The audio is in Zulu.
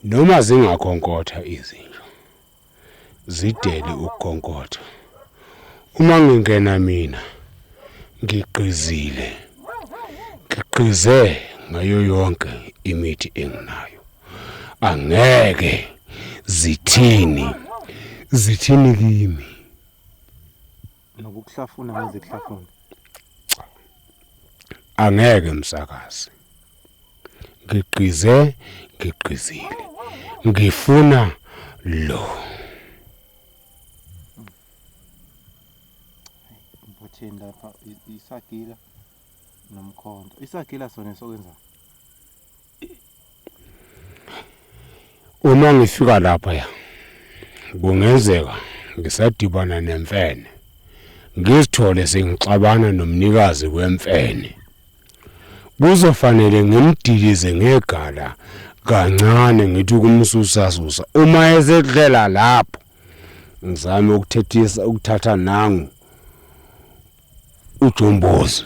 Noma zingakhonkotha izinja zidele ukukhonkotha. Uma ngingena mina ngiqizile, ngiqize ngayo yonke imithi enginayo. Angeke zithini kimi. Nokukuhlafuna ngenze kuhlafuna. Angeke msakazi. Ngiqizile. Ngifuna lo. Mbotheni lapha isagila nomkhonto. Isagila sona sokwenza. Uma ngifika lapha kungenzeka ngisadibana nemfene. Ngizithole sengixabana nomnikazi wemfene. Kuzofanele ngimdilize ngegala kancane ngithi kumsusasusa. Uma esedlela lapho ngizame ukuthatha nangu uJombozi.